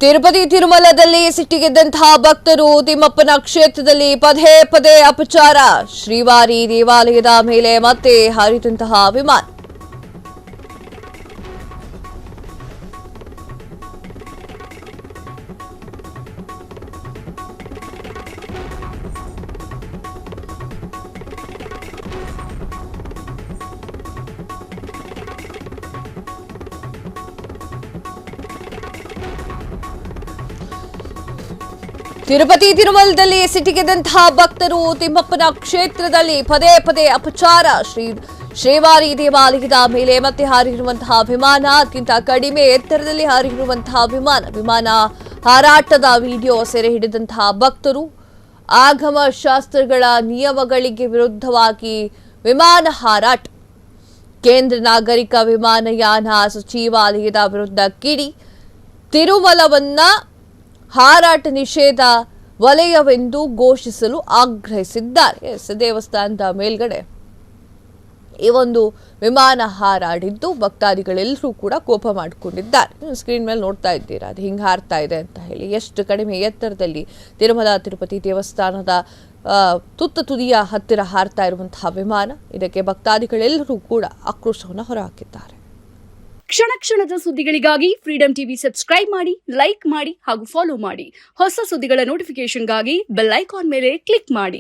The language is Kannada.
ತಿರುಪತಿ ತಿರುಮಲದಲ್ಲಿ ಸಿಟ್ಟಿಗೆದ್ದಂತಹ ಭಕ್ತರು ತಿಮ್ಮಪ್ಪನ ಕ್ಷೇತ್ರದಲ್ಲಿ ಪದೇ ಪದೇ ಅಪಚಾರ. ಶ್ರೀವಾರಿ ದೇವಾಲಯದ ಮೇಲೆ ಮತ್ತೆ ಹಾರಿದಂತಹ ವಿಮಾನ. ತಿರುಪತಿ ತಿರುಮಲದಲ್ಲಿ ಸಿಟ್ಟಿಗೆದ್ದಂತಹ ಭಕ್ತರು ತಿಮ್ಮಪ್ಪನ ಕ್ಷೇತ್ರದಲ್ಲಿ ಪದೇ ಪದೇ ಅಪಚಾರ. ಶ್ರೀವಾರಿ ದೇವಾಲಯದ ಮೇಲೆ ಮತ್ತೆ ಹಾರಿರುವಂತಹ ವಿಮಾನ, ಅತ್ಯಂತ ಕಡಿಮೆ ಎತ್ತರದಲ್ಲಿ ಹಾರಿರುವಂತಹ ವಿಮಾನ ಹಾರಾಟದ ವಿಡಿಯೋ ಸೆರೆ ಹಿಡಿದಂತಹ ಭಕ್ತರು ಆಗಮ ಶಾಸ್ತ್ರಗಳ ನಿಯಮಗಳಿಗೆ ವಿರುದ್ಧವಾಗಿ ವಿಮಾನ ಹಾರಾಟ. ಕೇಂದ್ರ ನಾಗರಿಕ ವಿಮಾನಯಾನ ಸಚಿವಾಲಯದ ವಿರುದ್ಧ ಕಿಡಿ. ತಿರುಮಲವನ್ನ ಹಾರಾಟ ನಿಷೇಧ ವಲಯವೆಂದು ಘೋಷಿಸಲು ಆಗ್ರಹಿಸಿದ್ದಾರೆ. ದೇವಸ್ಥಾನದ ಮೇಲ್ಗಡೆ ಈ ಒಂದು ವಿಮಾನ ಹಾರಾಡಿದ್ದು ಭಕ್ತಾದಿಗಳೆಲ್ಲರೂ ಕೂಡ ಕೋಪ ಮಾಡಿಕೊಂಡಿದ್ದಾರೆ. ಸ್ಕ್ರೀನ್ ಮೇಲೆ ನೋಡ್ತಾ ಇದ್ದೀರಾ, ಅದು ಹಿಂಗೆ ಹಾರ್ತಾ ಇದೆ ಅಂತ ಹೇಳಿ. ಎಷ್ಟು ಕಡಿಮೆ ಎತ್ತರದಲ್ಲಿ ತಿರುಮಲ ತಿರುಪತಿ ದೇವಸ್ಥಾನದ ತುತ್ತ ತುದಿಯ ಹತ್ತಿರ ಹಾರ್ತಾ ಇರುವಂತಹ ವಿಮಾನ. ಇದಕ್ಕೆ ಭಕ್ತಾದಿಗಳೆಲ್ಲರೂ ಕೂಡ ಆಕ್ರೋಶವನ್ನು ಹೊರಹಾಕಿದ್ದಾರೆ. ಕ್ಷಣ ಕ್ಷಣದ ಸುದ್ದಿಗಳಿಗಾಗಿ ಫ್ರೀಡಂ ಟಿವಿ ಸಬ್ಸ್ಕ್ರೈಬ್ ಮಾಡಿ, ಲೈಕ್ ಮಾಡಿ ಹಾಗೂ ಫಾಲೋ ಮಾಡಿ. ಹೊಸ ಸುದ್ದಿಗಳ ನೋಟಿಫಿಕೇಶನ್ಗಾಗಿ ಬೆಲ್ ಐಕಾನ್ ಮೇಲೆ ಕ್ಲಿಕ್ ಮಾಡಿ.